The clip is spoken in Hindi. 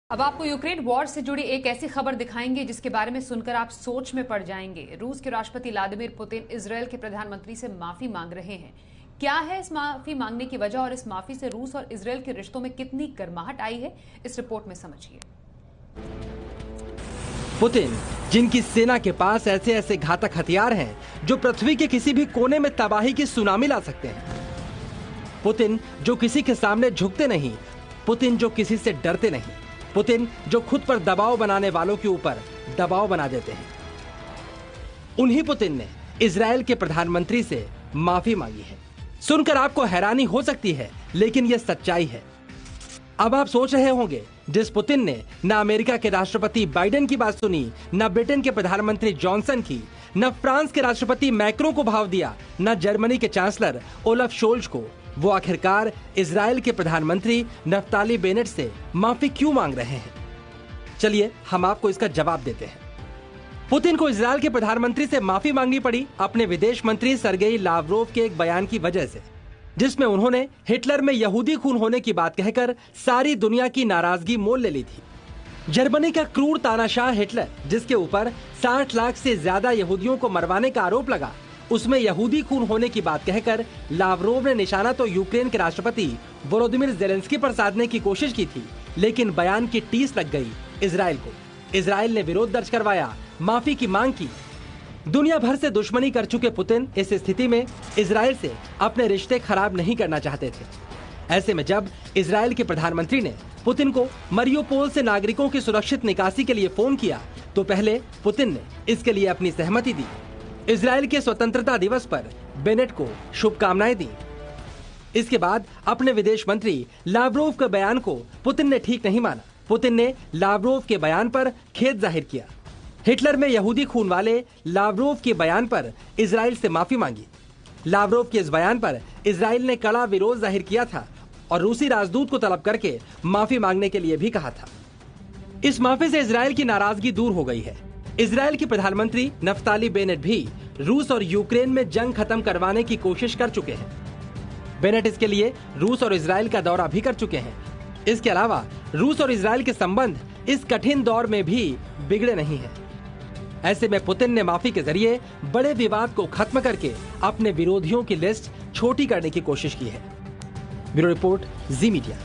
अब आपको यूक्रेन वॉर से जुड़ी एक ऐसी खबर दिखाएंगे जिसके बारे में सुनकर आप सोच में पड़ जाएंगे। रूस के राष्ट्रपति व्लादिमीर पुतिन इजरायल के प्रधानमंत्री से माफी मांग रहे हैं। क्या है इस माफी मांगने की वजह और इस माफी से रूस और इजरायल के रिश्तों में कितनी गर्माहट आई है, इस रिपोर्ट में समझिए। पुतिन, जिनकी सेना के पास ऐसे ऐसे घातक हथियार हैं जो पृथ्वी के किसी भी कोने में तबाही की सुनामी ला सकते हैं। पुतिन जो किसी के सामने झुकते नहीं, पुतिन जो किसी से डरते नहीं, पुतिन जो खुद पर दबाव बनाने वालों के ऊपर दबाव बना देते हैं। उन्हीं पुतिन ने इजरायल के प्रधानमंत्री से माफी मांगी है। सुनकर आपको हैरानी हो सकती है, लेकिन यह सच्चाई है। अब आप सोच रहे होंगे, जिस पुतिन ने न अमेरिका के राष्ट्रपति बाइडेन की बात सुनी, न ब्रिटेन के प्रधानमंत्री जॉनसन की, न फ्रांस के राष्ट्रपति मैक्रों को भाव दिया, न जर्मनी के चांसलर ओलफ शोल्ज को, वो आखिरकार इजरायल के प्रधानमंत्री नफ्ताली बेनेट से माफी क्यों मांग रहे हैं? चलिए हम आपको इसका जवाब देते हैं। पुतिन को इजरायल के प्रधानमंत्री से माफी मांगनी पड़ी अपने विदेश मंत्री सर्गेई लावरोव के एक बयान की वजह से, जिसमें उन्होंने हिटलर में यहूदी खून होने की बात कहकर सारी दुनिया की नाराजगी मोल ले ली थी। जर्मनी का क्रूर तानाशाह हिटलर, जिसके ऊपर 60 लाख से ज्यादा यहूदियों को मरवाने का आरोप लगा, उसमें यहूदी खून होने की बात कहकर लावरोव ने निशाना तो यूक्रेन के राष्ट्रपति वोलोदिमीर ज़ेलेंस्की पर साधने की कोशिश की थी, लेकिन बयान की टीस लग गई इजरायल को। इजरायल ने विरोध दर्ज करवाया, माफी की मांग की। दुनिया भर से दुश्मनी कर चुके पुतिन इस स्थिति में इजरायल से अपने रिश्ते खराब नहीं करना चाहते थे। ऐसे में जब इजरायल के प्रधानमंत्री ने पुतिन को मरियोपोल से नागरिकों की सुरक्षित निकासी के लिए फोन किया, तो पहले पुतिन ने इसके लिए अपनी सहमति दी। इजरायल के स्वतंत्रता दिवस पर बेनेट को शुभकामनाएं दी। इसके बाद अपने विदेश मंत्री लावरोव के बयान को पुतिन ने ठीक नहीं माना। पुतिन ने लावरोव के बयान पर खेद जाहिर किया। हिटलर में यहूदी खून वाले लावरोव के बयान पर इजरायल से माफी मांगी। लावरोव के इस बयान पर इजरायल ने कड़ा विरोध जाहिर किया था और रूसी राजदूत को तलब करके माफी मांगने के लिए भी कहा था। इस माफी से इजरायल की नाराजगी दूर हो गई है। इजरायल के प्रधानमंत्री नफ्ताली बेनेट भी रूस और यूक्रेन में जंग खत्म करवाने की कोशिश कर चुके हैं। बेनेट इसके लिए रूस और इजरायल का दौरा भी कर चुके हैं। इसके अलावा रूस और इजरायल के संबंध इस कठिन दौर में भी बिगड़े नहीं हैं। ऐसे में पुतिन ने माफी के जरिए बड़े विवाद को खत्म करके अपने विरोधियों की लिस्ट छोटी करने की कोशिश की है। ब्यूरो रिपोर्ट, जी मीडिया।